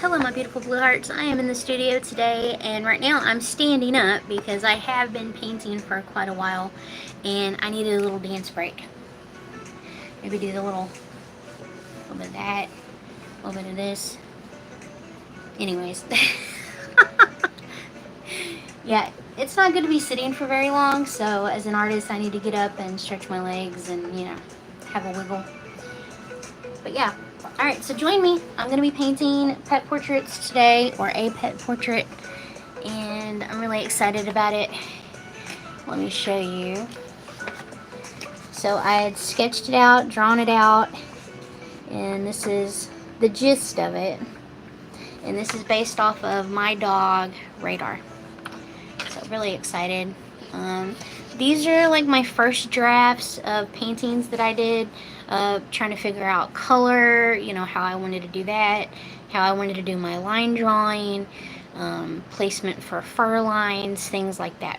Hello my beautiful blue hearts. I am in the studio today and right now I'm standing up because I have been painting for quite a while and I needed a little dance break. Maybe do a little bit of that, a little bit of this. Anyways. Yeah, it's not good to be sitting for very long, so as an artist I need to get up and stretch my legs and, you know, have a wiggle. But yeah. Alright, so join me. I'm going to be painting pet portraits today, or a pet portrait, and I'm really excited about it. Let me show you. So I had sketched it out, drawn it out, and this is the gist of it. And this is based off of my dog, Radar. So really excited. These are like my first drafts of paintings that I did, trying to figure out color, you know, how I wanted to do that, how I wanted to do my line drawing, placement for fur lines, things like that.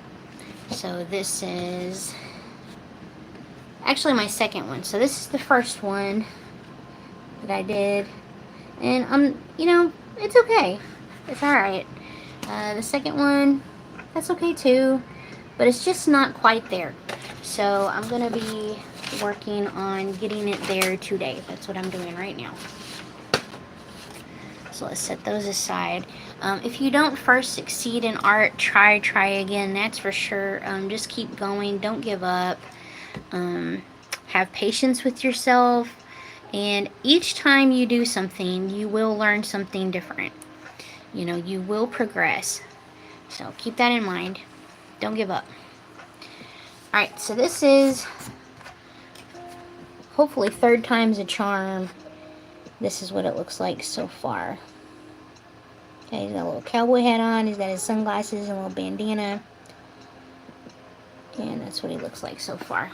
So this is actually my second one. So this is the first one that I did, and you know, it's okay. It's alright. The second one, that's okay too, but it's just not quite there. So I'm gonna be working on getting it there today. That's what I'm doing right now. So let's set those aside. If you don't first succeed in art, try again, that's for sure. Just keep going, don't give up. Have patience with yourself, and each time you do something, you will learn something different. You know, you will progress. So keep that in mind. Don't give up. Alright, so this is hopefully third time's a charm. This is what it looks like so far. Okay, he's got a little cowboy hat on. He's got his sunglasses and a little bandana. And that's what he looks like so far.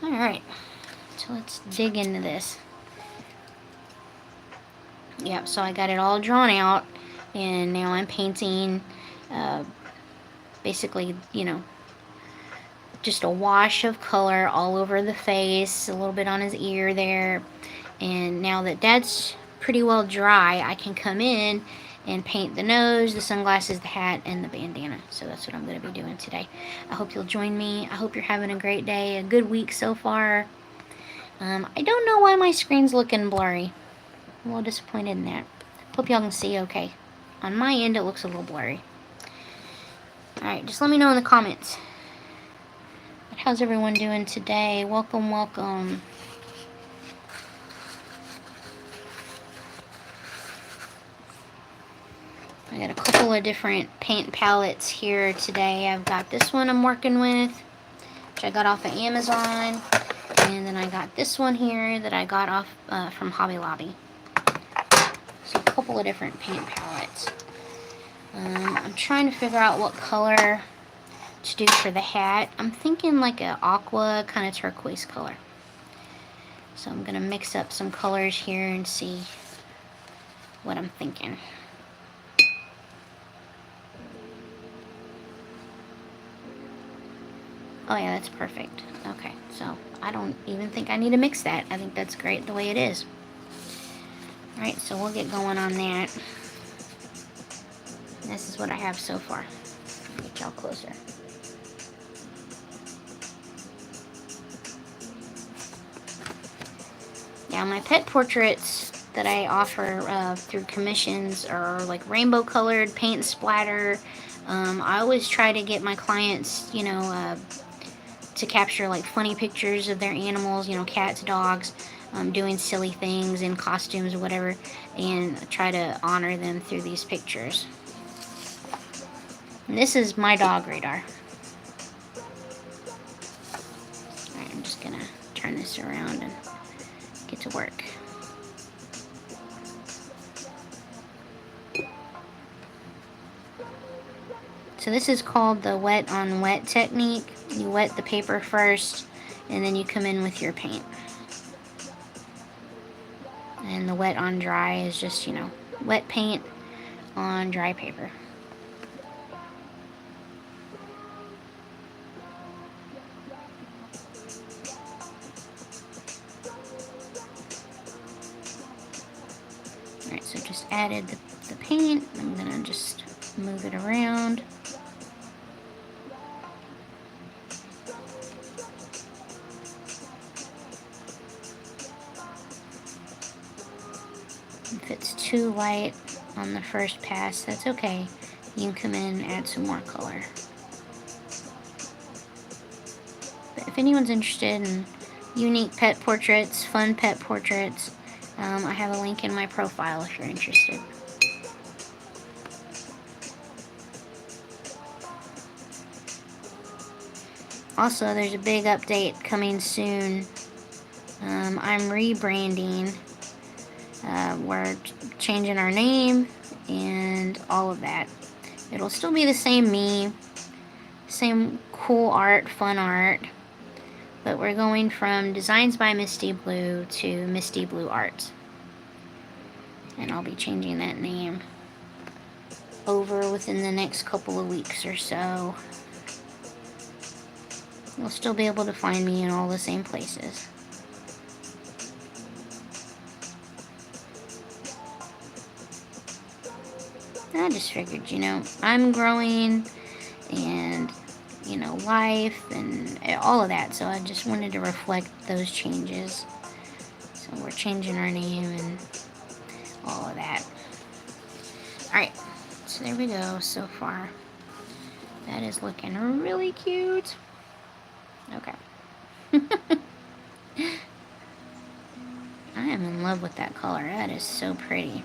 Alright, so let's dig into this. Yep, so I got it all drawn out. And now I'm painting, basically, you know, just a wash of color all over the face, a little bit on his ear there. And now that that's pretty well dry, I can come in and paint the nose, the sunglasses, the hat, and the bandana. So that's what I'm going to be doing today. I hope you'll join me. I hope you're having a great day, a good week so far. I don't know why my screen's looking blurry. I'm a little disappointed in that. Hope y'all can see okay. On my end, it looks a little blurry. Alright, just let me know in the comments. But how's everyone doing today? Welcome, welcome. I got a couple of different paint palettes here today. I've got this one I'm working with, which I got off of Amazon. And then I got this one here that I got off from Hobby Lobby. So a couple of different paint palettes. I'm trying to figure out what color to do for the hat. I'm thinking like an aqua kind of turquoise color. So I'm gonna mix up some colors here and see what I'm thinking. Oh yeah, that's perfect. Okay, so I don't even think I need to mix that. I think that's great the way it is. Alright, so we'll get going on that. This is what I have so far. Get y'all closer. Now my pet portraits that I offer through commissions are like rainbow colored paint splatter. I always try to get my clients, you know, to capture like funny pictures of their animals, you know, cats, dogs, doing silly things in costumes or whatever, and try to honor them through these pictures. And this is my dog, Radar. Alright, I'm just gonna turn this around and get to work. So this is called the wet on wet technique. You wet the paper first, and then you come in with your paint. And the wet on dry is just, you know, wet paint on dry paper. Alright, so just added the paint. I'm gonna just move it around. If it's too light on the first pass, that's okay. You can come in and add some more color. But if anyone's interested in unique pet portraits, fun pet portraits, I have a link in my profile if you're interested. Also, there's a big update coming soon. I'm rebranding. We're changing our name and all of that. It'll still be the same me, same cool art, fun art, but we're going from Designs by Misty Blue to Misty Blue Arts. And I'll be changing that name over within the next couple of weeks or so. You'll still be able to find me in all the same places. I just figured, you know, I'm growing and, you know, life and all of that. So I just wanted to reflect those changes. So we're changing our name and all of that. Alright, so there we go so far. That is looking really cute. Okay. I am in love with that color. That is so pretty.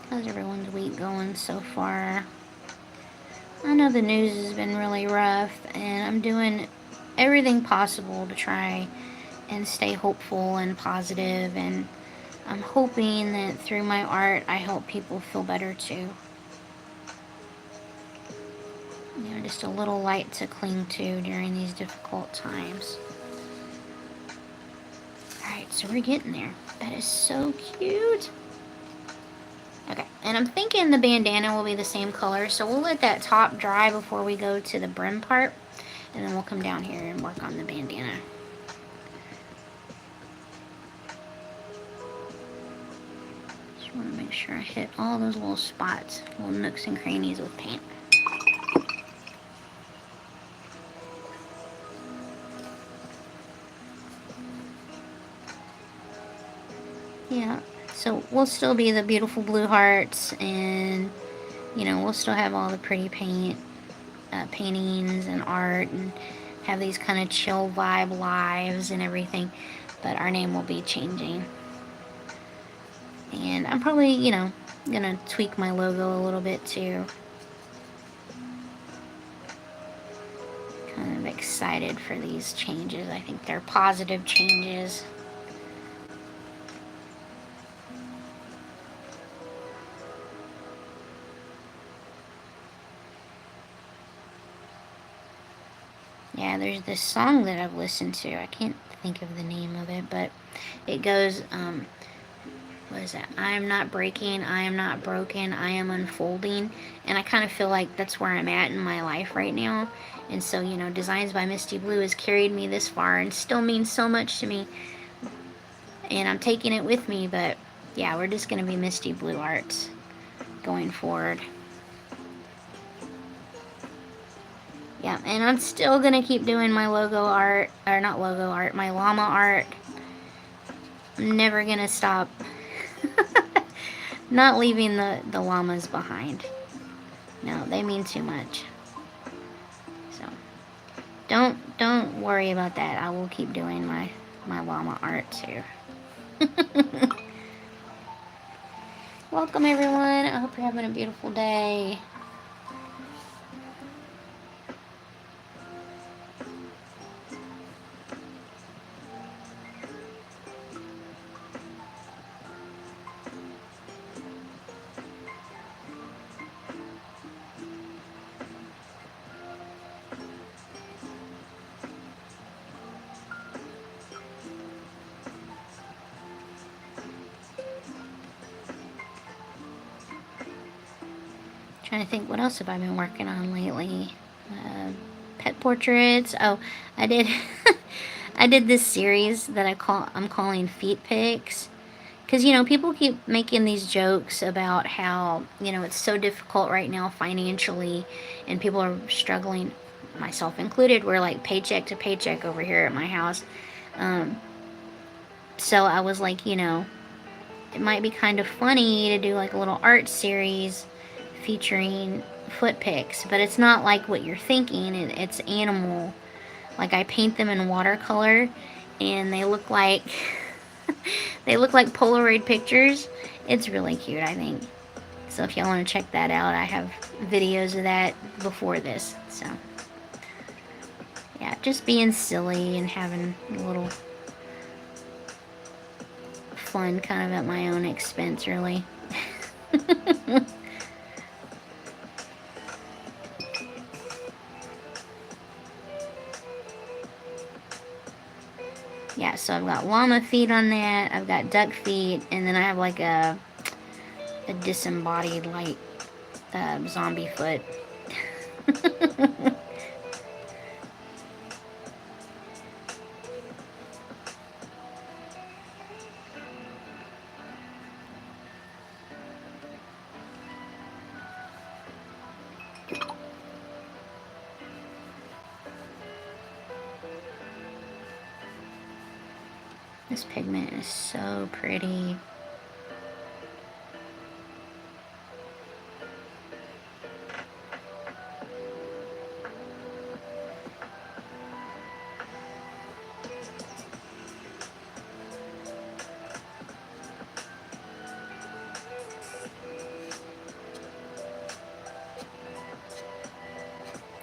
How's everyone's week going so far? I know the news has been really rough, and I'm doing everything possible to try and stay hopeful and positive, and I'm hoping that through my art I help people feel better too. You know, just a little light to cling to during these difficult times. Alright, so we're getting there. That is so cute. Okay, and I'm thinking the bandana will be the same color, so we'll let that top dry before we go to the brim part, and then we'll come down here and work on the bandana. Just want to make sure I hit all those little spots, little nooks and crannies with paint. Yeah. So we'll still be the beautiful blue hearts, and you know, we'll still have all the pretty paintings and art, and have these kind of chill vibe lives and everything, but our name will be changing. And I'm probably, you know, gonna tweak my logo a little bit too. Kind of excited for these changes. I think they're positive changes. Yeah, there's this song that I've listened to. I can't think of the name of it, but it goes, what is that? I am not breaking, I am not broken, I am unfolding. And I kind of feel like that's where I'm at in my life right now. And so, you know, Designs by Misty Blue has carried me this far and still means so much to me. And I'm taking it with me, but yeah, we're just going to be Misty Blue Arts going forward. Yeah, and I'm still gonna keep doing my logo art, or not logo art, my llama art. I'm never gonna stop. Not leaving the llamas behind. No, they mean too much. So, don't worry about that. I will keep doing my llama art too. Welcome everyone. I hope you're having a beautiful day. Trying to think, what else have I been working on lately? Pet portraits. Oh, I did I did this series that I'm calling feet pics, because you know, people keep making these jokes about how, you know, it's so difficult right now financially and people are struggling, myself included. We're like paycheck to paycheck over here at my house. So I was like, you know, it might be kind of funny to do like a little art series featuring foot pics, but it's not like what you're thinking. It's animal. Like, I paint them in watercolor and they look like they look like Polaroid pictures. It's really cute, I think. So if y'all want to check that out, I have videos of that before this. So yeah, just being silly and having a little fun kind of at my own expense, really. Yeah, so I've got llama feet on that, I've got duck feet, and then I have like a disembodied, like, zombie foot. This pigment is so pretty.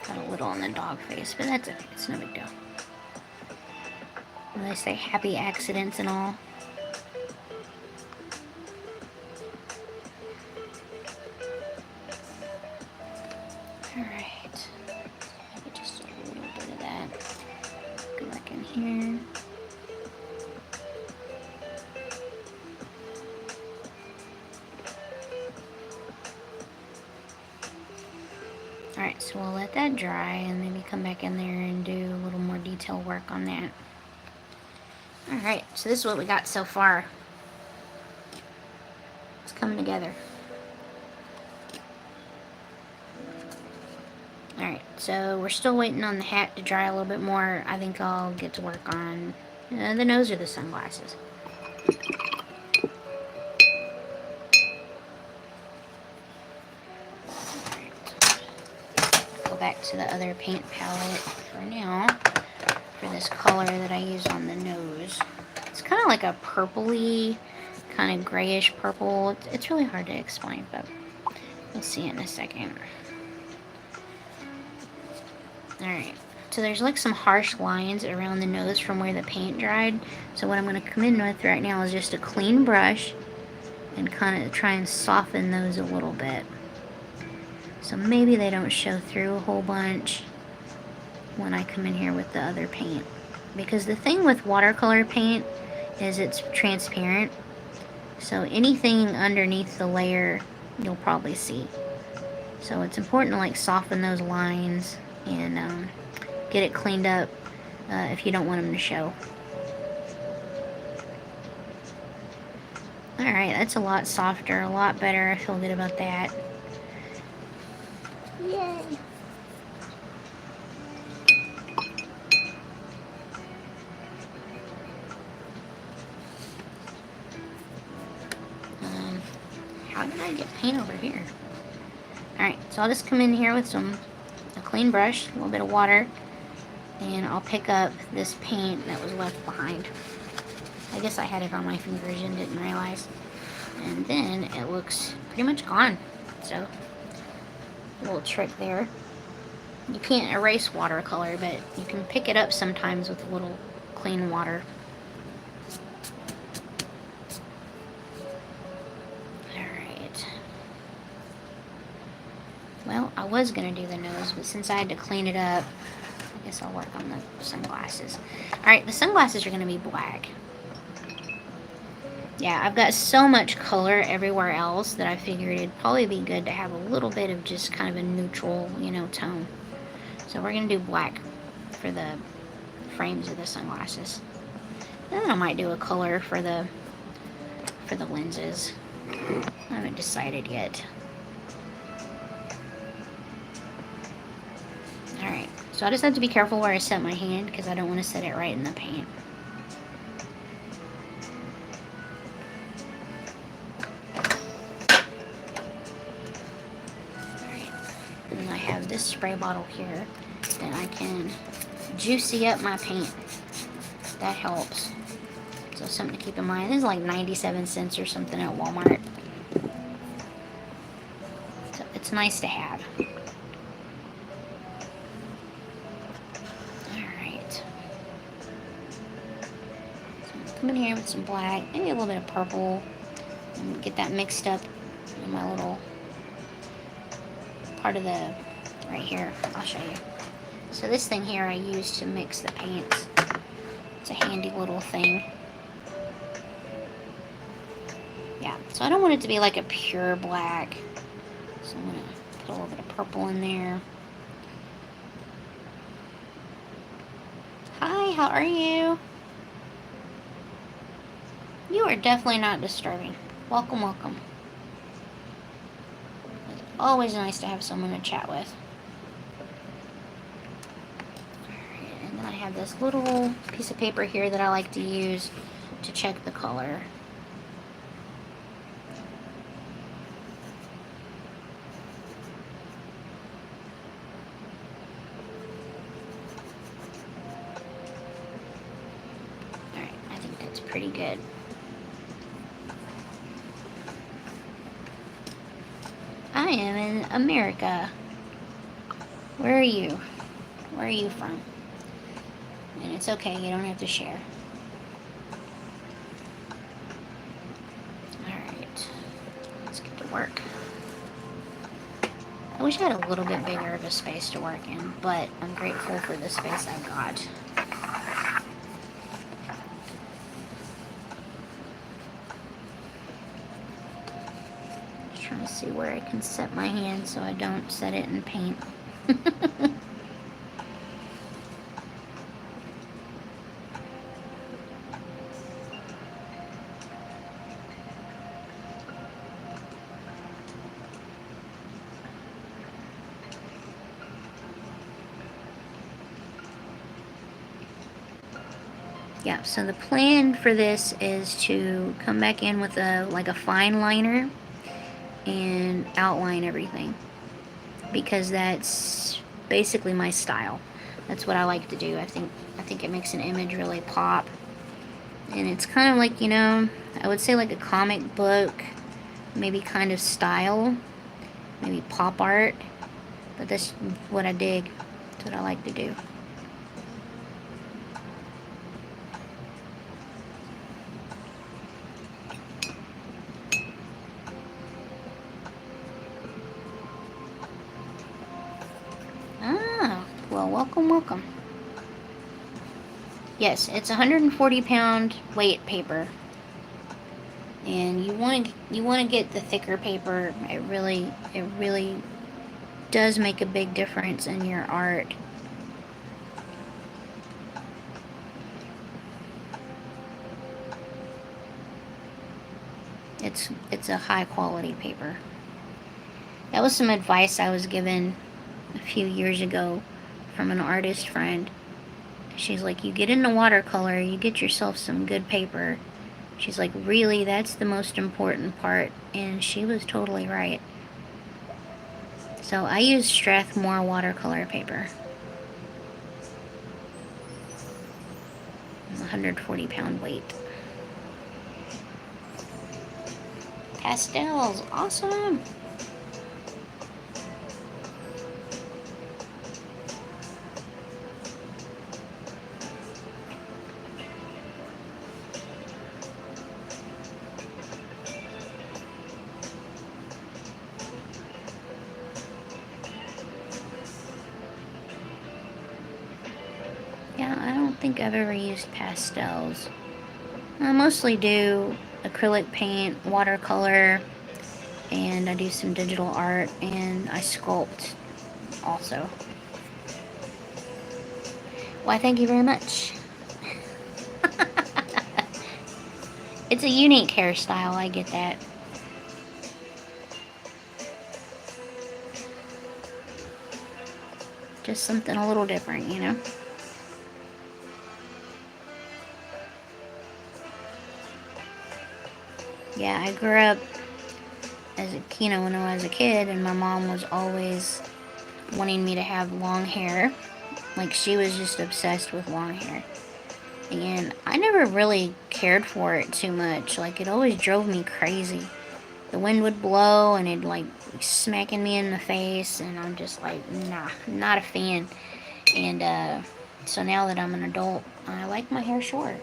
Got a little on the dog face, but that's okay. It's no big deal. They say happy accidents and all. Alright. Maybe just a little bit of that. Go back in here. Alright, so we'll let that dry and maybe come back in there and do a little more detail work on that. Alright, so this is what we got so far. It's coming together. Alright, so we're still waiting on the hat to dry a little bit more. I think I'll get to work on the nose or the sunglasses. Alright. Go back to the other paint palette for now. For this color that I use on the nose. It's kind of like a purpley, kind of grayish purple. It's really hard to explain, but you'll see it in a second. Alright, so there's like some harsh lines around the nose from where the paint dried. So what I'm going to come in with right now is just a clean brush and kind of try and soften those a little bit. So maybe they don't show through a whole bunch when I come in here with the other paint, because the thing with watercolor paint is it's transparent, so anything underneath the layer you'll probably see. So it's important to like soften those lines and get it cleaned up if you don't want them to show. Alright, that's a lot softer, a lot better. I feel good about that. Yay! How did I get paint over here? Alright, so I'll just come in here with a clean brush, a little bit of water, and I'll pick up this paint that was left behind. I guess I had it on my fingers and didn't realize. And then it looks pretty much gone. So, a little trick there. You can't erase watercolor, but you can pick it up sometimes with a little clean water. Well, I was going to do the nose, but since I had to clean it up, I guess I'll work on the sunglasses. Alright, the sunglasses are going to be black. Yeah, I've got so much color everywhere else that I figured it'd probably be good to have a little bit of just kind of a neutral, you know, tone. So we're going to do black for the frames of the sunglasses. Then I might do a color for the lenses. I haven't decided yet. Alright, so I just have to be careful where I set my hand because I don't want to set it right in the paint. Alright, and I have this spray bottle here that I can juicy up my paint. That helps. So something to keep in mind. This is like 97 cents or something at Walmart. So it's nice to have. Alright. So come in here with some black, maybe a little bit of purple, and get that mixed up in my little part of the, right here, I'll show you. So this thing here I use to mix the paints. It's a handy little thing. Yeah, so I don't want it to be like a pure black. So I'm going to put a little bit of purple in there. Hi, how are you? You are definitely not disturbing. Welcome, welcome. It's always nice to have someone to chat with. Alright, and then I have this little piece of paper here that I like to use to check the color. Alright, I think that's pretty good. I am in America. Where are you? Where are you from? And it's okay, you don't have to share. Alright, let's get to work. I wish I had a little bit bigger of a space to work in, but I'm grateful for the space I've got. Just trying to see where I can set my hand so I don't set it in paint. Yeah, so the plan for this is to come back in with like a fine liner and outline everything, because that's basically my style. That's what I like to do. I think it makes an image really pop. And it's kind of like, you know, I would say like a comic book, maybe kind of style, maybe pop art, but that's what I dig. That's what I like to do. Well, welcome, welcome. Yes, it's 140-pound weight paper, and you want to get the thicker paper. It really does make a big difference in your art. It's a high quality paper. That was some advice I was given a few years ago from an artist friend. She's like, you get into watercolor, you get yourself some good paper. She's like, really, that's the most important part. And she was totally right. So I use Strathmore watercolor paper. 140-pound weight. Pastels, awesome. Yeah, I don't think I've ever used pastels. I mostly do acrylic paint, watercolor, and I do some digital art, and I sculpt also. Why, thank you very much. It's a unique hairstyle, I get that. Just something a little different, you know? Yeah, I grew up as a, you know, when I was a kid, and my mom was always wanting me to have long hair. Like, she was just obsessed with long hair. And I never really cared for it too much. Like, it always drove me crazy. The wind would blow and it'd like smacking me in the face, and I'm just like, nah, not a fan. And so now that I'm an adult, I like my hair short.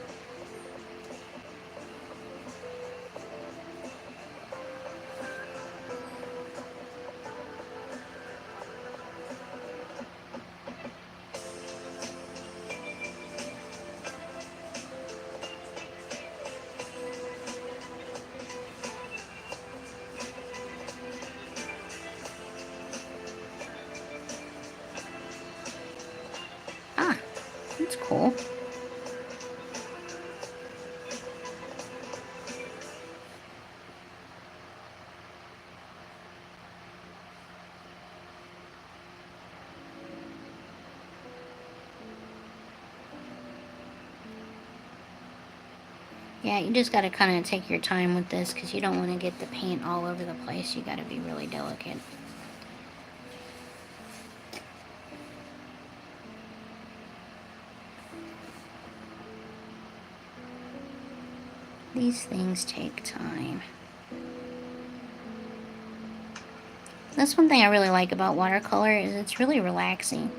Ah, that's cool. Yeah, you just gotta kind of take your time with this, because you don't want to get the paint all over the place. You gotta be really delicate. These things take time. That's one thing I really like about watercolor, is it's really relaxing.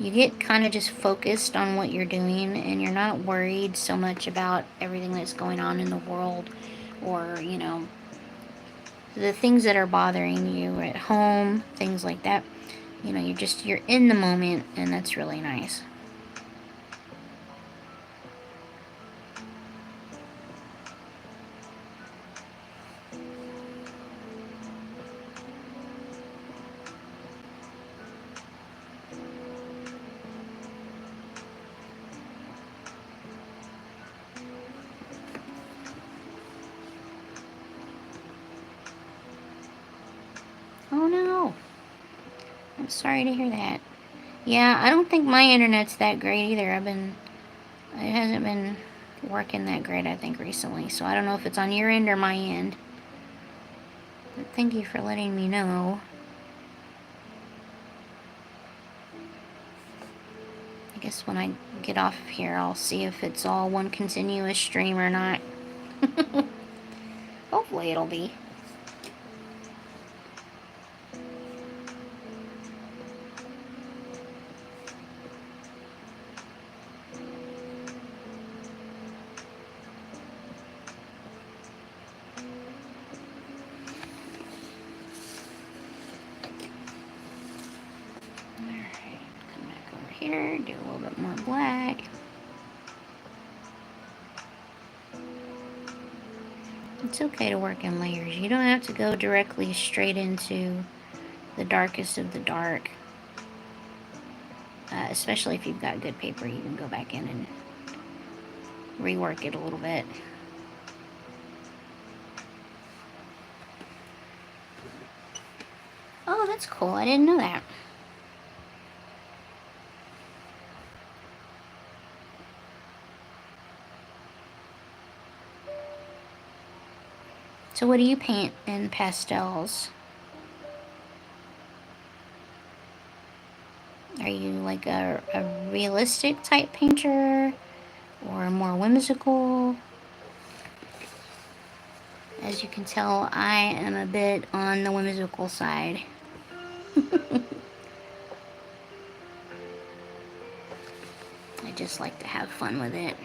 You get kind of just focused on what you're doing, and you're not worried so much about everything that's going on in the world, or, you know, the things that are bothering you at home, things like that. You know, you're in the moment, and that's really nice. Oh no, I'm sorry to hear that. Yeah, I don't think my internet's that great either. It hasn't been working that great, I think, recently. So I don't know if it's on your end or my end. But thank you for letting me know. I guess when I get off here, I'll see if it's all one continuous stream or not. Hopefully it'll be. Here, do a little bit more black. It's okay to work in layers. You don't have to go directly straight into the darkest of the dark. Especially if you've got good paper, you can go back in and rework it a little bit. Oh, that's cool. I didn't know that. So what do you paint in pastels? Are you like a realistic type painter, or more whimsical? As you can tell, I am a bit on the whimsical side. I just like to have fun with it.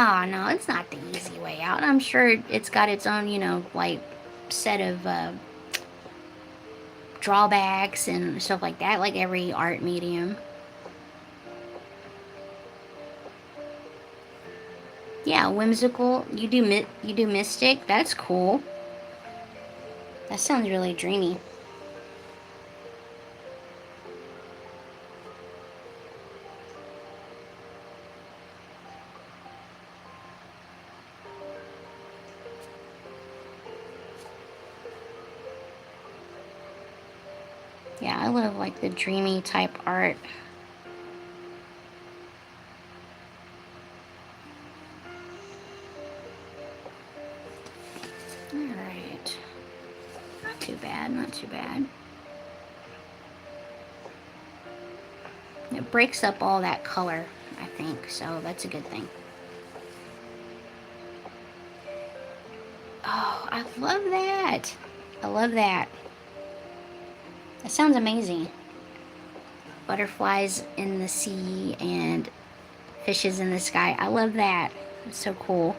Oh, no, it's not the easy way out. I'm sure it's got its own, you know, like, set of drawbacks and stuff like that, like every art medium. Yeah, whimsical. You do mystic. That's cool. That sounds really dreamy. Yeah, I love like the dreamy type art. Alright. Not too bad, not too bad. It breaks up all that color, I think, so that's a good thing. Oh, I love that. I love that. That sounds amazing. Butterflies in the sea and fishes in the sky. I love that. It's so cool.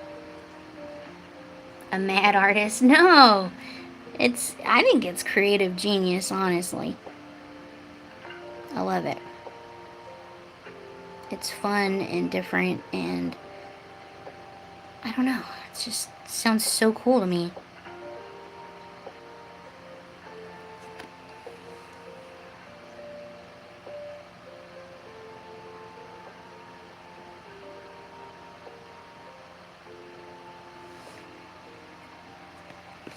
A mad artist? No. I think it's creative genius, honestly. I love it. It's fun and different, and I don't know. It just sounds so cool to me.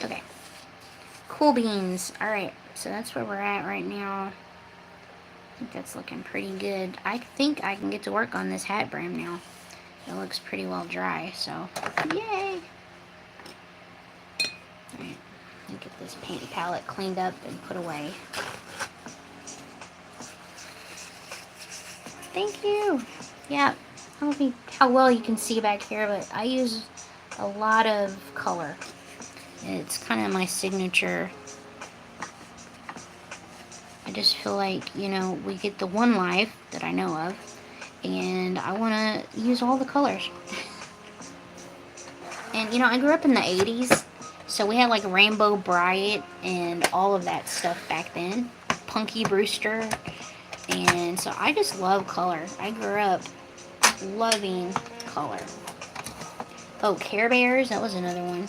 Okay. Cool beans. Alright, so that's where we're at right now. I think that's looking pretty good. I think I can get to work on this hat brim now. It looks pretty well dry, so yay! Alright, let me get this paint palette cleaned up and put away. Thank you! Yeah, I don't know how well you can see back here, but I use a lot of color. It's kind of my signature. I just feel like, you know, we get the one life that I know of, and I want to use all the colors. And, you know, I grew up in the 80s, so we had like Rainbow Bright and all of that stuff back then. Punky Brewster. And so I just love color. I grew up loving color. Oh, Care Bears, that was another one.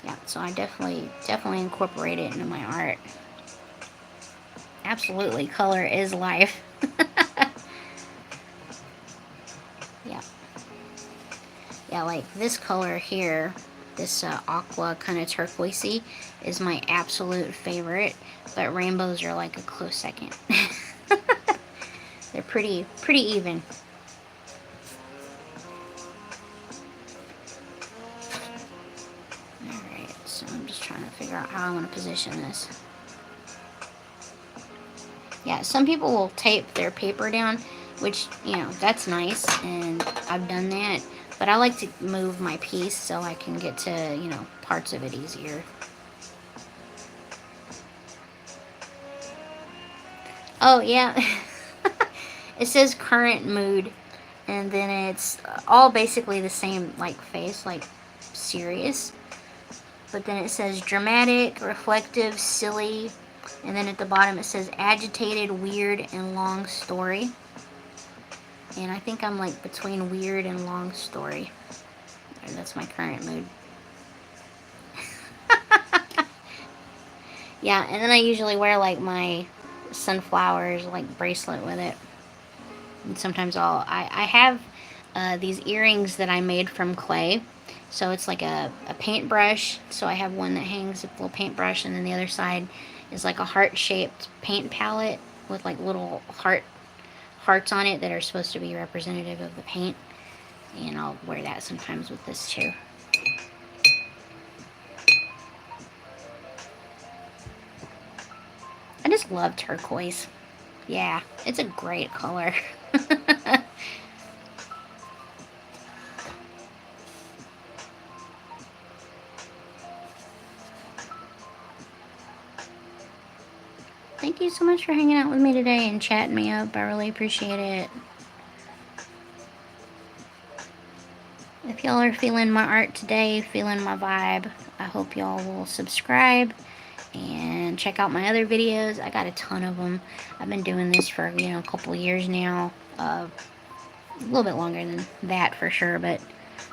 Yeah, so I definitely incorporate it into my art. Absolutely, color is life. Yeah, like this color here, this aqua kind of turquoisey is my absolute favorite, but rainbows are like a close second. They're pretty even. Alright, so I'm just trying to figure out how I want to position this. Yeah, some people will tape their paper down, which, you know, that's nice, and I've done that. But I like to move my piece so I can get to, you know, parts of it easier. Oh, yeah. It says current mood, and then it's all basically the same, like, face, like, serious. But then it says dramatic, reflective, silly, and then at the bottom it says agitated, weird, and long story. And I think I'm like between weird and long story. And that's my current mood. Yeah, and then I usually wear like my sunflowers like bracelet with it. And sometimes I have these earrings that I made from clay. So it's like a paintbrush. So I have one that hangs with a little paintbrush, and then the other side is like a heart-shaped paint palette with like little hearts on it that are supposed to be representative of the paint. And I'll wear that sometimes with this too. I just love turquoise. Yeah, it's a great color. Thank you so much for hanging out with me today and chatting me up. I really appreciate it. If y'all are feeling my art today, feeling my vibe, I hope y'all will subscribe and check out my other videos. I got a ton of them. I've been doing this for, a couple years now. A little bit longer than that for sure, but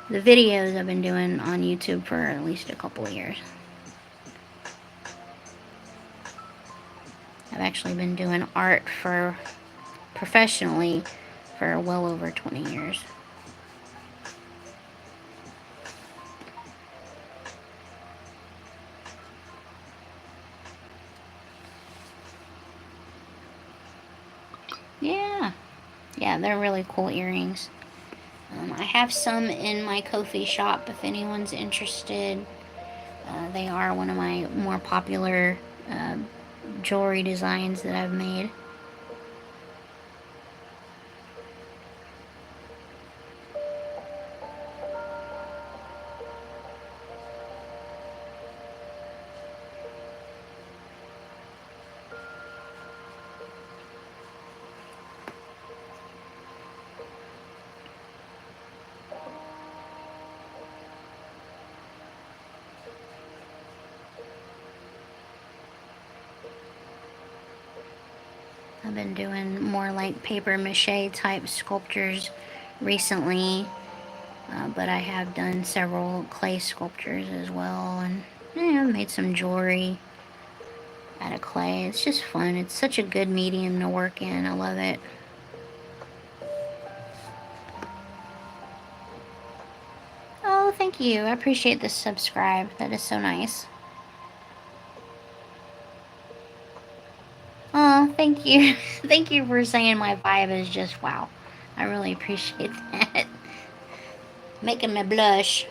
the videos I've been doing on YouTube for at least a couple of years. I've actually been doing art for professionally for well over 20 years. Yeah, they're really cool earrings. I have some in my Ko-fi shop if anyone's interested. They are one of my more popular jewelry designs that I've made. I've been doing more like paper mache type sculptures recently, but I have done several clay sculptures as well, and I've made some jewelry out of clay. It's just fun. It's such a good medium to work in. I love it. Oh, thank you. I appreciate the subscribe. That is so nice. Oh, thank you. Thank you for saying my vibe is just wow. I really appreciate that. Making me blush.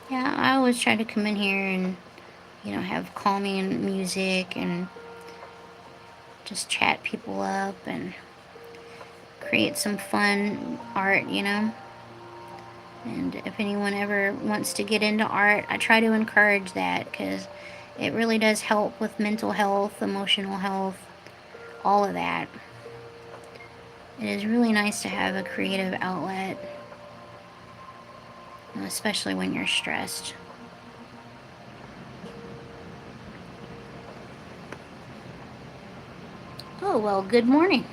Yeah, I always try to come in here and, have calming music and just chat people up and create some fun art, And if anyone ever wants to get into art, I try to encourage that because it really does help with mental health, emotional health, all of that. It is really nice to have a creative outlet, especially when you're stressed. Oh, well, good morning.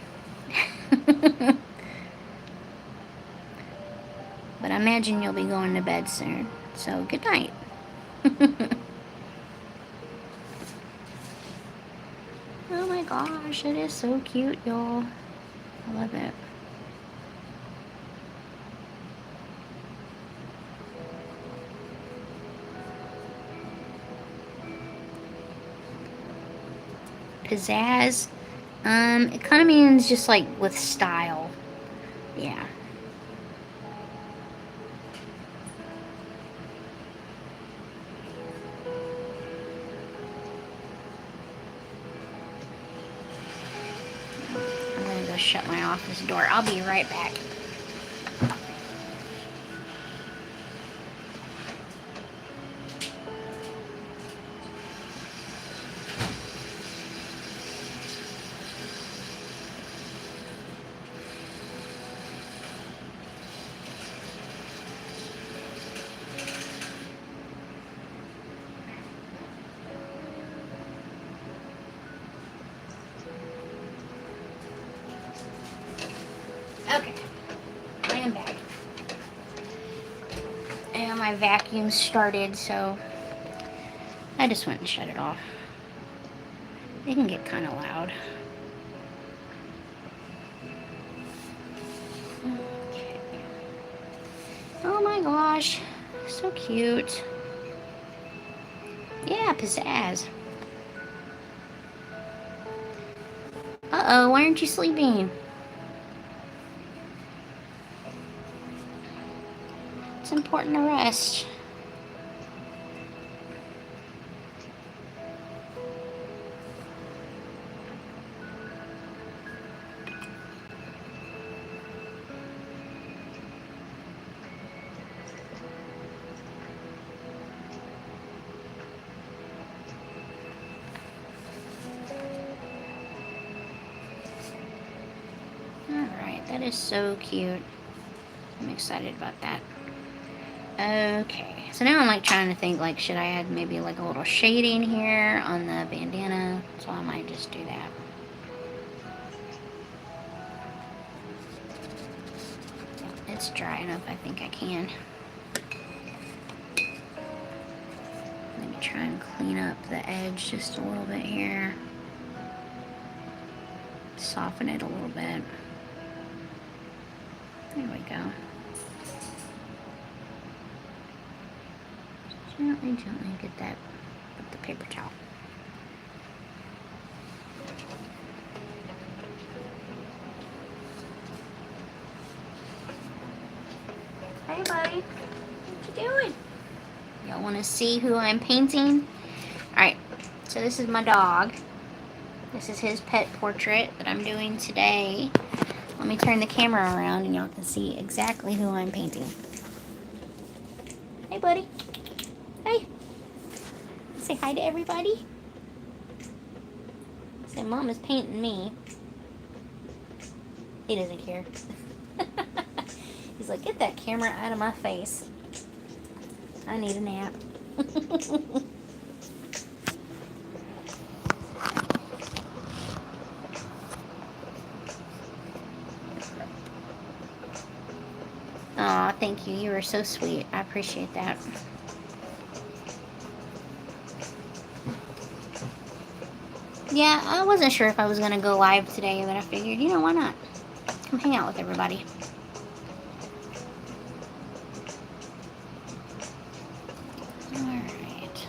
But I imagine you'll be going to bed soon, so good night. Oh my gosh, it is so cute, y'all. I love it. Pizzazz, it kind of means just like with style. Yeah. I'm gonna go shut my office door. I'll be right back. Okay, I am back. And my vacuum started, so I just went and shut it off. It can get kind of loud. Okay. Oh my gosh, so cute. Yeah, Pizazz. Uh-oh, why aren't you sleeping? It's important to rest. That is so cute. I'm excited about that. Okay, so now I'm like trying to think, like, should I add maybe like a little shading here on the bandana? So I might just do that. It's dry enough, I think I can. Maybe try and clean up the edge just a little bit here. Soften it a little bit. There we go. Gently, gently get that with the paper towel. Hey, buddy. What you doing? Y'all want to see who I'm painting? Alright, so this is my dog. This is his pet portrait that I'm doing today. Let me turn the camera around and y'all can see exactly who I'm painting. Hey, buddy. Hey. Say hi to everybody. Say Mom is painting me. He doesn't care. He's like, get that camera out of my face. I need a nap. Aw, thank you. You were so sweet. I appreciate that. Yeah, I wasn't sure if I was going to go live today, but I figured, you know, why not? Come hang out with everybody. Alright.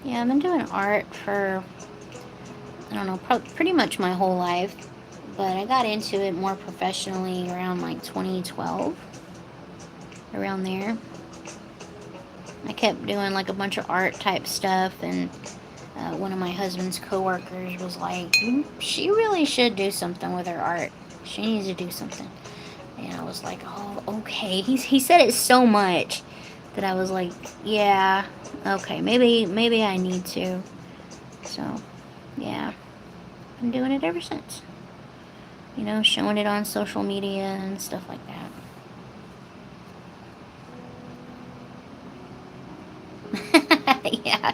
Yeah, I've been doing art for, I don't know, pretty much my whole life. But I got into it more professionally around like 2012. Around there. I kept doing like a bunch of art type stuff, and one of my husband's coworkers was like, she really should do something with her art. She needs to do something. And I was like, oh, okay. He said it so much that I was like, yeah, okay, maybe I need to. So, yeah, been doing it ever since. You know, showing it on social media and stuff like that. Yeah,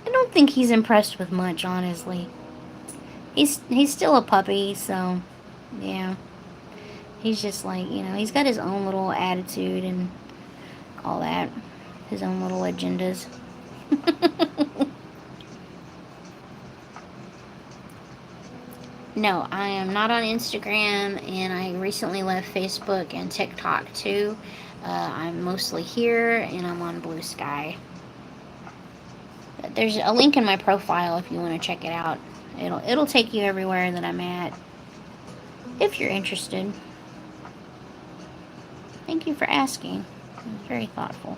I don't think he's impressed with much, honestly. He's still a puppy, so yeah. He's just like, you know, he's got his own little attitude and all that. His own little agendas. No, I am not on Instagram, and I recently left Facebook and TikTok too. I'm mostly here, and I'm on Blue Sky. There's a link in my profile if you want to check it out. It'll take you everywhere that I'm at, if you're interested. Thank you for asking. It was very thoughtful.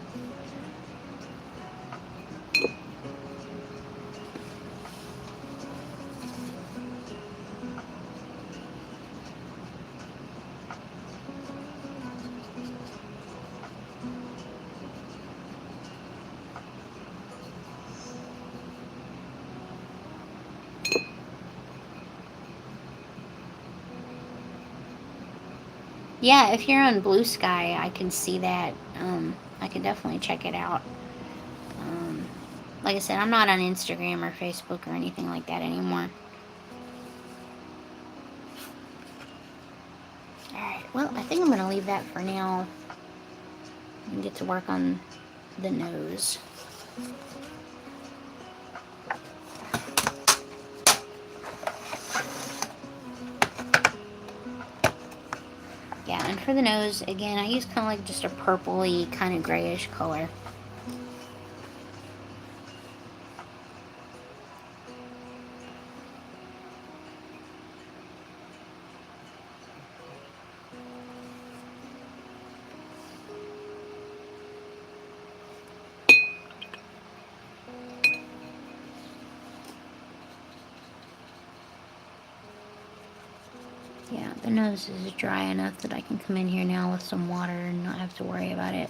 Yeah, if you're on Blue Sky, I can see that. I can definitely check it out. Like I said, I'm not on Instagram or Facebook or anything like that anymore. Alright, well, I think I'm going to leave that for now and get to work on the nose. Yeah, and for the nose, again, I use kind of like just a purpley, kind of grayish color. Yeah, the nose is dry enough that I can come in here now with some water and not have to worry about it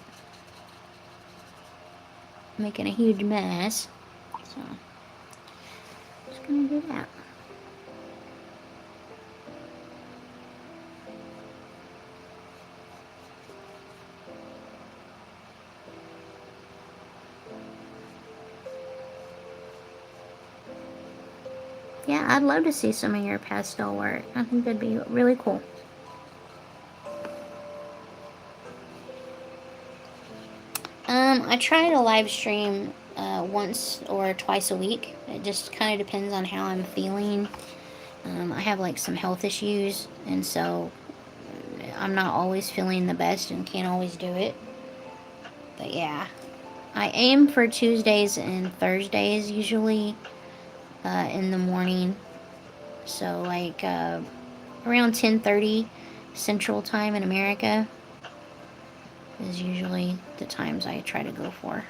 making a huge mess. So, just gonna do that. Yeah, I'd love to see some of your pastel work. I think that'd be really cool. I try to live stream once or twice a week. It just kind of depends on how I'm feeling. I have like some health issues, and so I'm not always feeling the best and can't always do it. But yeah, I aim for Tuesdays and Thursdays usually in the morning. So like around 10:30 Central Time in America is usually the times I try to go for.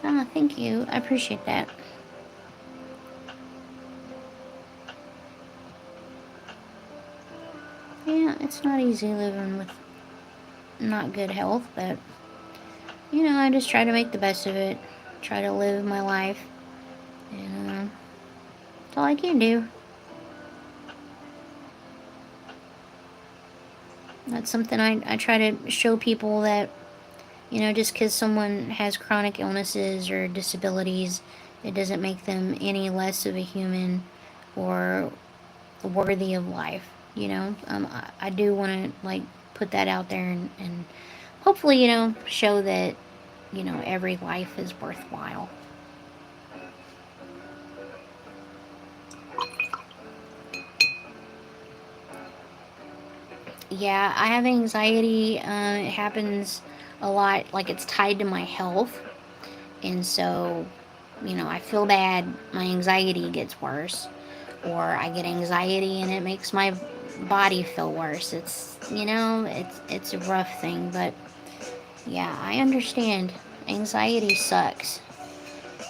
Ah, thank you. I appreciate that. Yeah, it's not easy living with not good health, but you know, I just try to make the best of it. Try to live my life. And that's all I can do. That's something I try to show people that, you know, just because someone has chronic illnesses or disabilities, it doesn't make them any less of a human or worthy of life. You know, I do want to like put that out there and hopefully, you know, show that, you know, every life is worthwhile. Yeah, I have anxiety. It happens a lot, like it's tied to my health. And so, you know, I feel bad, my anxiety gets worse. Or I get anxiety and it makes my body feel worse. It's, you know, it's a rough thing, but yeah, I understand. Anxiety sucks.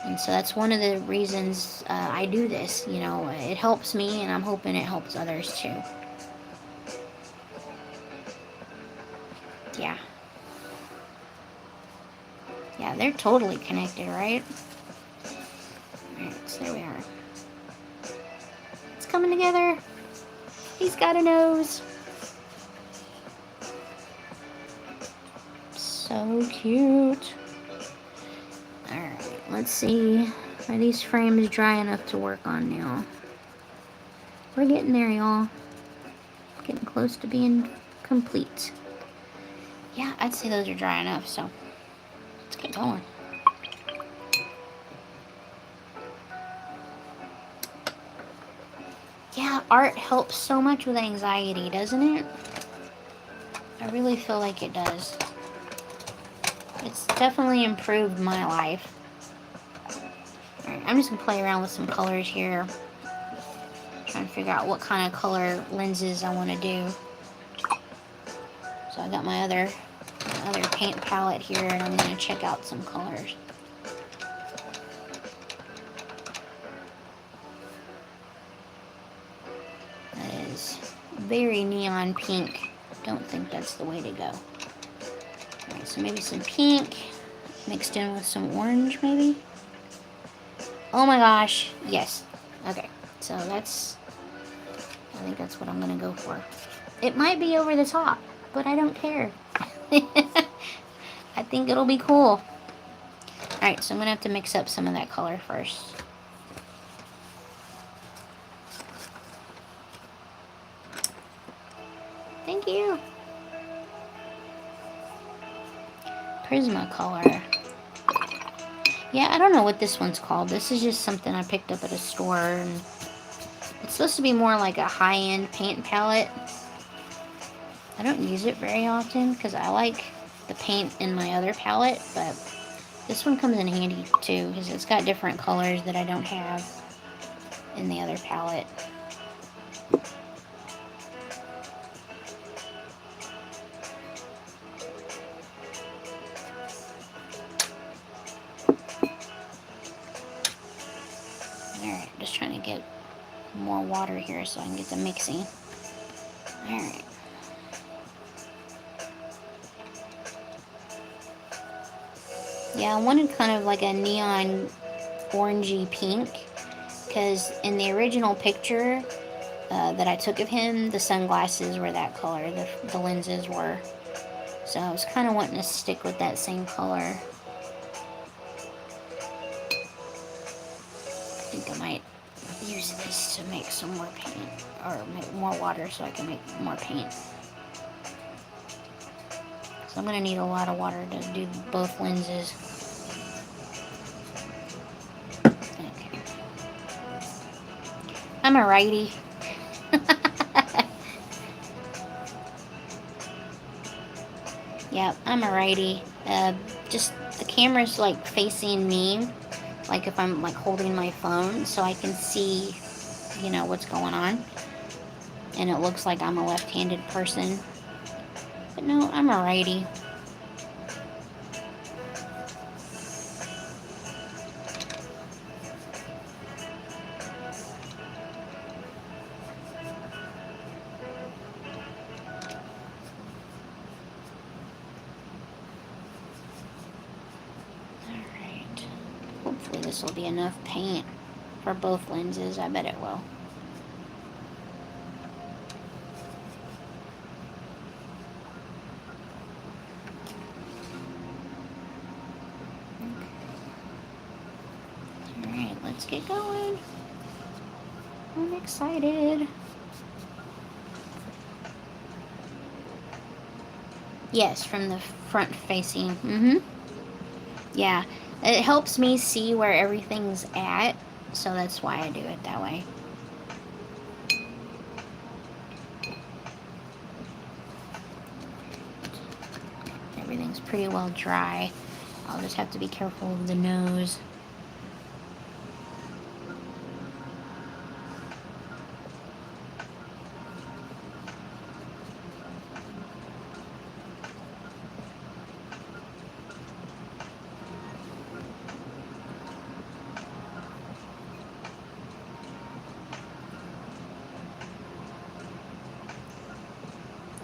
And so that's one of the reasons I do this. You know, it helps me and I'm hoping it helps others too. Yeah. Yeah, they're totally connected, right? Alright, so there we are. It's coming together. He's got a nose. So cute. Alright, let's see. Are these frames dry enough to work on now? We're getting there, y'all. Getting close to being complete. Yeah, I'd say those are dry enough, so let's get going. Yeah, art helps so much with anxiety, doesn't it? I really feel like it does. It's definitely improved my life. Alright, I'm just going to play around with some colors here. Trying to figure out what kind of color lenses I want to do. So I got my other paint palette here, and I'm going to check out some colors. That is very neon pink. Don't think that's the way to go. Alright, so maybe some pink mixed in with some orange, maybe? Oh my gosh, yes. Okay, so I think that's what I'm going to go for. It might be over the top, but I don't care. I think it'll be cool. Alright, so I'm going to have to mix up some of that color first. Thank you. Prismacolor. Yeah, I don't know what this one's called. This is just something I picked up at a store, and it's supposed to be more like a high-end paint palette. I don't use it very often because I like the paint in my other palette, but this one comes in handy too because it's got different colors that I don't have in the other palette. Alright, just trying to get more water here so I can get the mixing. Alright. Yeah, I wanted kind of like a neon orangey pink because in the original picture that I took of him, the sunglasses were that color, the lenses were. So I was kind of wanting to stick with that same color. I think I might use this to make some more paint, or make more water so I can make more paint. So I'm going to need a lot of water to do both lenses. Okay. I'm a righty. Yep, I'm a righty. Just the camera's like facing me, like if I'm like holding my phone, so I can see, you know, what's going on. And it looks like I'm a left-handed person. But no, I'm a righty. Hopefully this will be enough paint for both lenses. I bet it will. Alright, let's get going. I'm excited. Yes, from the front facing. Yeah. It helps me see where everything's at, so that's why I do it that way. Everything's pretty well dry. I'll just have to be careful of the nose.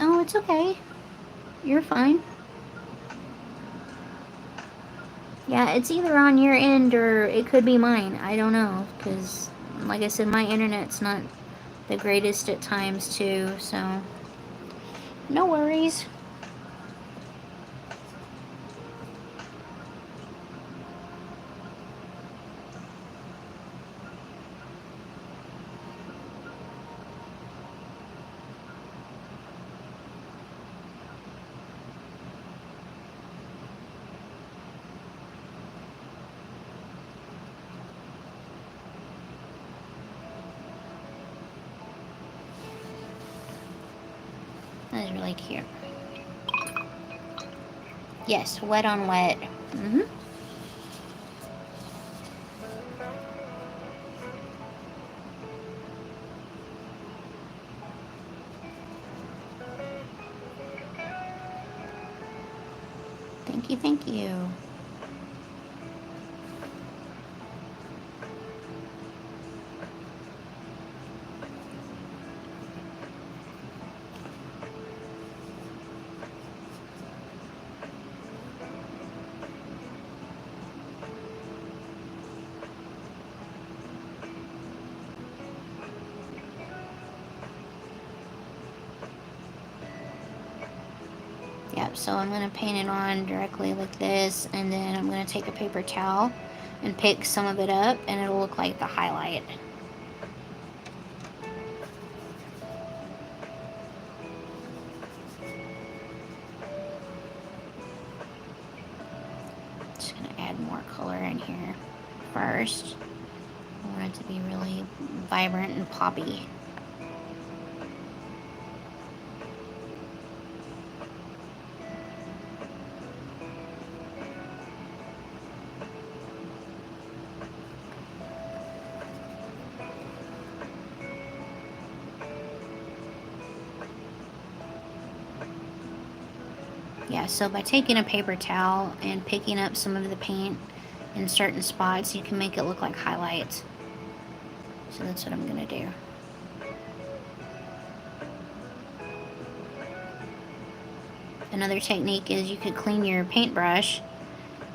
Oh, it's okay. You're fine. Yeah, it's either on your end or it could be mine. I don't know, because, like I said, my internet's not the greatest at times, too, so no worries. That is really cute. Yes, wet on wet. Thank you, thank you. Yep, so I'm going to paint it on directly like this, and then I'm going to take a paper towel and pick some of it up, and it'll look like the highlight. just going to add more color in here first. I want it to be really vibrant and poppy. Yeah, so by taking a paper towel and picking up some of the paint in certain spots, you can make it look like highlights. So that's what I'm going to do. Another technique is you could clean your paintbrush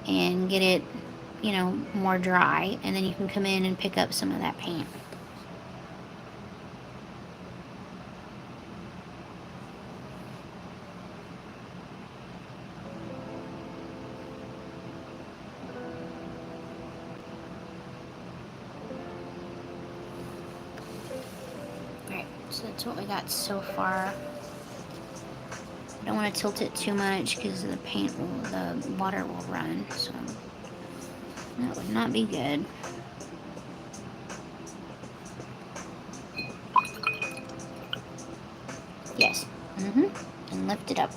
and get it, you know, more dry, and then you can come in and pick up some of that paint. Alright, so that's what we got so far. I don't want to tilt it too much because the water will run, so that would not be good. Yes. And lift it up.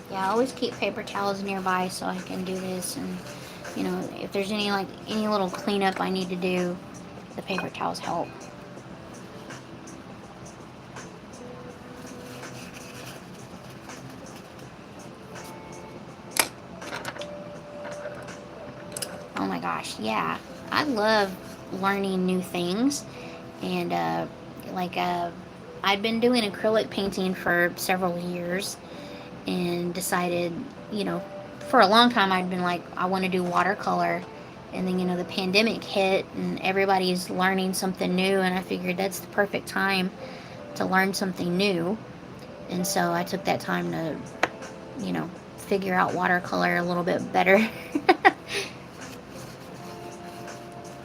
Yeah, I always keep paper towels nearby so I can do this, and you know, if there's any little cleanup I need to do, the paper towels help. Oh my gosh, yeah. I love learning new things, and I'd been doing acrylic painting for several years and decided, you know, for a long time I'd been like, I want to do watercolor, and then, you know, the pandemic hit and everybody's learning something new, and I figured that's the perfect time to learn something new. And so I took that time to, you know, figure out watercolor a little bit better.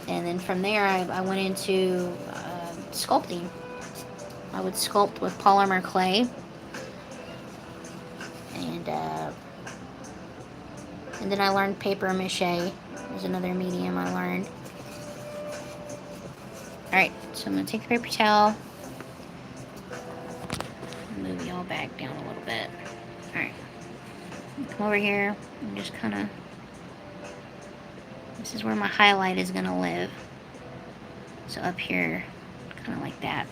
And then from there I went into sculpting. I would sculpt with polymer clay, and then I learned paper mache was another medium I learned. Alright, so I'm going to take the paper towel, move y'all back down a little bit. Alright, come over here and just kind of, this is where my highlight is going to live. So up here, kind of like that.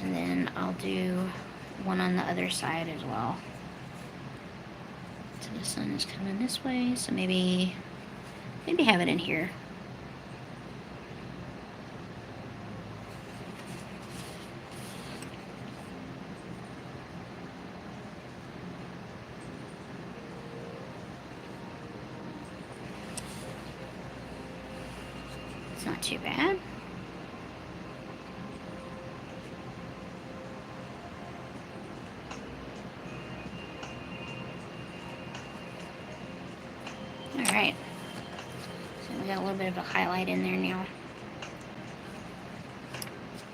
And then I'll do one on the other side as well. So the sun is coming this way, so maybe have it in here. It's not too bad. Alright, so we got a little bit of a highlight in there now.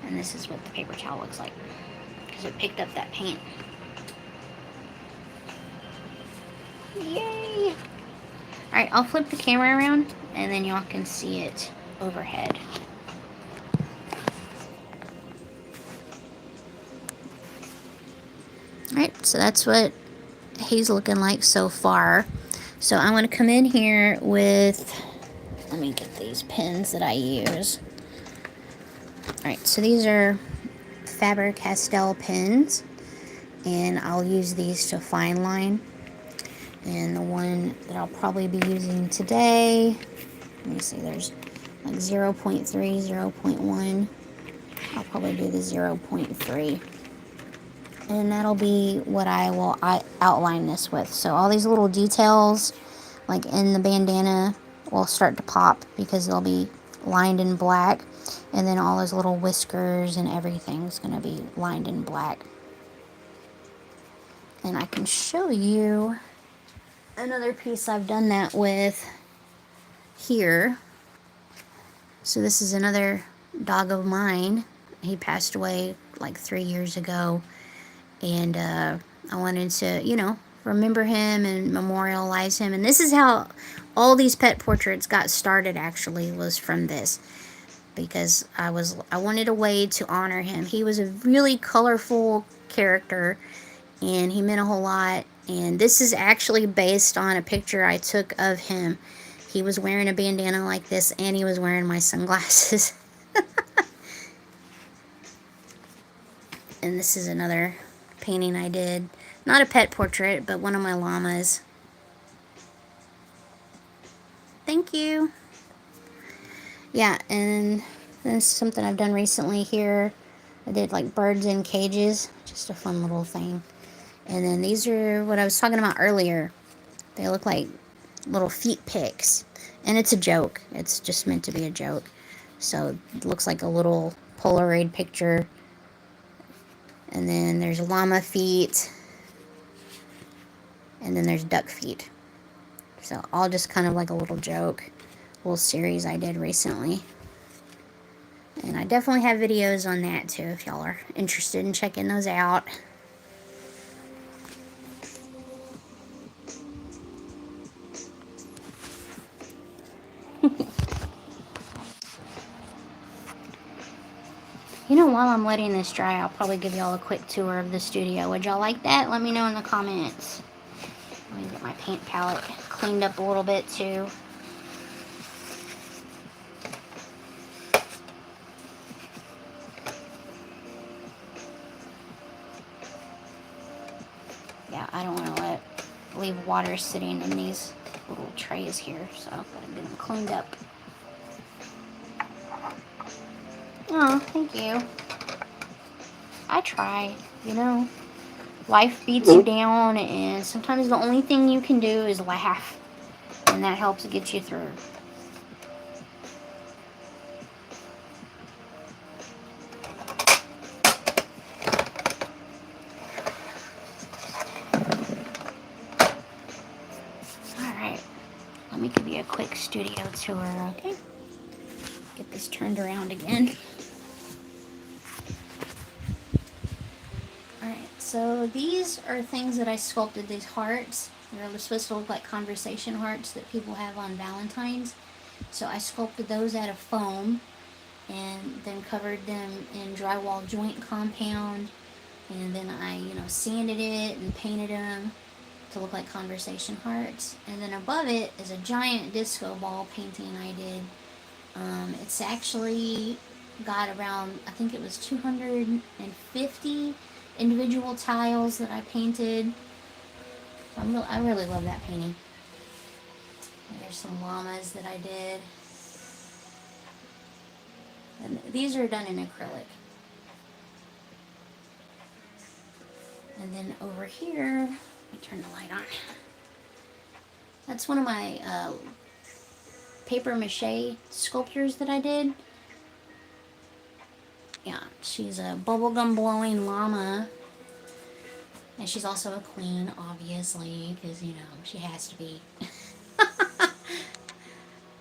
And this is what the paper towel looks like, because it picked up that paint. Yay! Alright, I'll flip the camera around and then y'all can see it overhead. Alright, so that's what he's looking like so far. So I'm going to come in here with, let me get these pens that I use. Alright, so these are Faber-Castell pens, and I'll use these to fine line. And the one that I'll probably be using today, let me see, there's like 0.3, 0.1. I'll probably do the 0.3. And that'll be what I will outline this with. So all these little details, like in the bandana, will start to pop because they'll be lined in black. And then all those little whiskers and everything's going to be lined in black. And I can show you another piece I've done that with here. So this is another dog of mine. He passed away like 3 years ago, and I wanted to, you know, remember him and memorialize him. And this is how all these pet portraits got started, actually, was from this, because I wanted a way to honor him. He was a really colorful character, and he meant a whole lot. And this is actually based on a picture I took of him. He was wearing a bandana like this, and he was wearing my sunglasses. And this is another painting I did. Not a pet portrait, but one of my llamas. Thank you. Yeah, and this is something I've done recently here. I did like birds in cages. Just a fun little thing. And then these are what I was talking about earlier. They look like little feet picks. And it's a joke. It's just meant to be a joke. So it looks like a little Polaroid picture. And then there's llama feet. And then there's duck feet. So all just kind of like a little joke. Little series I did recently. And I definitely have videos on that too if y'all are interested in checking those out. You know, while I'm letting this dry, I'll probably give y'all a quick tour of the studio. Would y'all like that? Let me know in the comments. Let me get my paint palette cleaned up a little bit too. Yeah, I don't want to leave water sitting in these little trays here, so I've got to get them cleaned up. Oh, thank you. I try, you know. Life beats you down, and sometimes the only thing you can do is laugh, and that helps get you through. Alright, let me give you a quick studio tour, okay? Get this turned around again. Alright, so these are things that I sculpted, these hearts. They're supposed to look like conversation hearts that people have on Valentine's. So I sculpted those out of foam and then covered them in drywall joint compound. And then I, you know, sanded it and painted them to look like conversation hearts. And then above it is a giant disco ball painting I did. It's actually got around, I think it was 250 individual tiles that I painted. I really love that painting. And there's some llamas that I did. And these are done in acrylic. And then over here, let me turn the light on. That's one of my paper mache sculptures that I did. Yeah, she's a bubblegum blowing llama. And she's also a queen, obviously, because, you know, she has to be.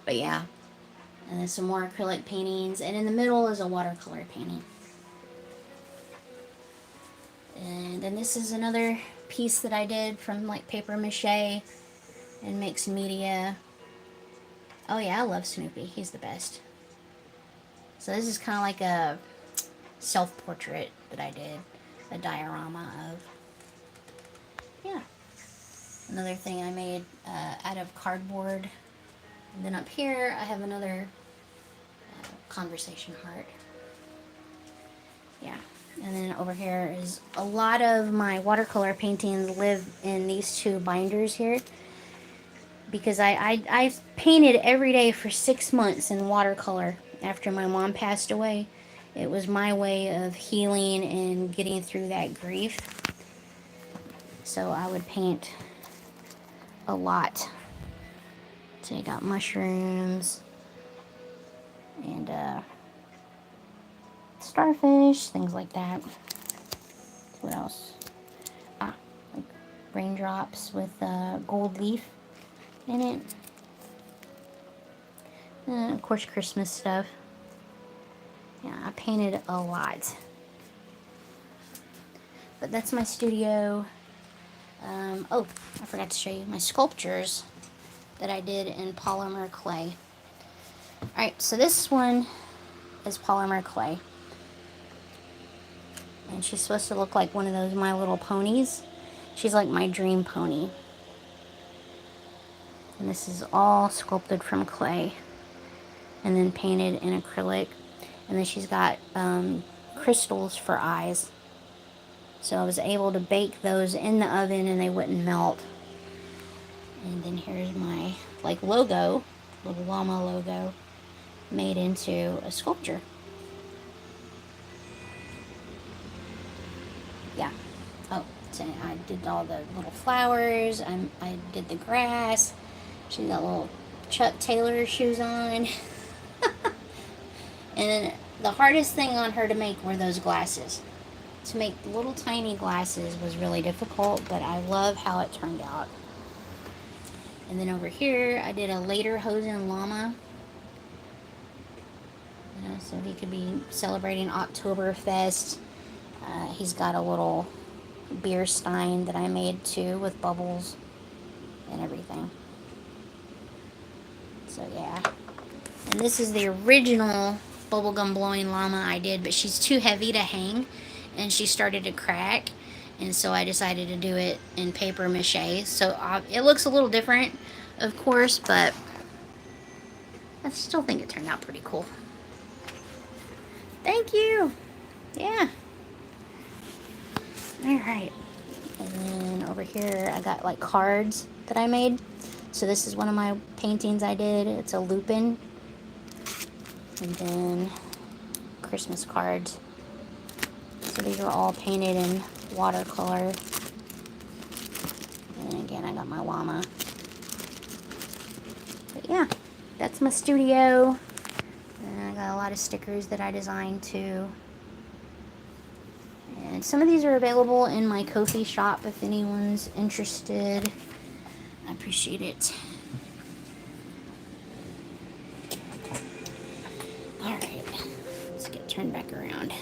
But yeah. And then some more acrylic paintings. And in the middle is a watercolor painting. And then this is another piece that I did from like paper mache and mixed media. Oh yeah, I love Snoopy. He's the best. So this is kind of like a self-portrait that I did. A diorama of. Yeah. Another thing I made out of cardboard. And then up here I have another conversation heart. Yeah. And then over here is a lot of my watercolor paintings live in these two binders here. Because I painted every day for 6 months in watercolor after my mom passed away. It was my way of healing and getting through that grief. So I would paint a lot. So I got mushrooms and starfish, things like that. What else? Like raindrops with gold leaf in it. And of course Christmas stuff. Yeah, I painted a lot. But that's my studio. Oh, I forgot to show you my sculptures that I did in polymer clay. Alright, so this one is polymer clay. And she's supposed to look like one of those My Little Ponies. She's like my dream pony. And this is all sculpted from clay and then painted in acrylic. And then she's got crystals for eyes. So I was able to bake those in the oven and they wouldn't melt. And then here's my like logo, little llama logo, made into a sculpture. Yeah. Oh, so I did all the little flowers. I did the grass. She got little Chuck Taylor shoes on. And then the hardest thing on her to make were those glasses. To make little tiny glasses was really difficult, but I love how it turned out. And then over here, I did a lederhosen llama. You know, so he could be celebrating Oktoberfest. He's got a little beer stein that I made too with bubbles and everything. So yeah. And this is the original bubblegum blowing llama I did, but she's too heavy to hang and she started to crack. And so I decided to do it in paper mache. So it looks a little different, of course, but I still think it turned out pretty cool. Thank you. Yeah. Alright. And then over here I got like cards that I made. So this is one of my paintings I did. It's a lupin. And then Christmas cards. So these are all painted in watercolor. And again, I got my llama. But yeah, that's my studio. And I got a lot of stickers that I designed too. And some of these are available in my Ko-fi shop if anyone's interested. I appreciate it. Alright, let's get turned back around.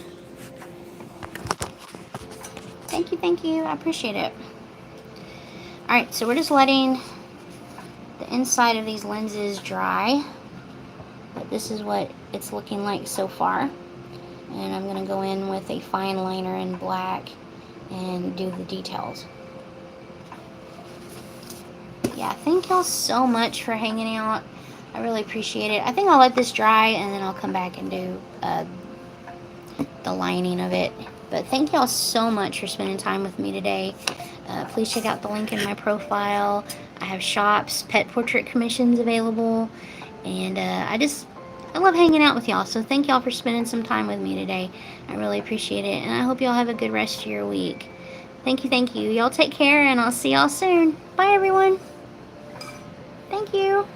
Thank you, I appreciate it. Alright, so we're just letting the inside of these lenses dry. But this is what it's looking like so far. And I'm going to go in with a fine liner in black and do the details. Yeah, thank y'all so much for hanging out. I really appreciate it. I think I'll let this dry and then I'll come back and do the lining of it. But thank y'all so much for spending time with me today. Please check out the link in my profile. I have shops, pet portrait commissions available. And I love hanging out with y'all. So thank y'all for spending some time with me today. I really appreciate it. And I hope y'all have a good rest of your week. Thank you. Y'all take care and I'll see y'all soon. Bye everyone. Thank you.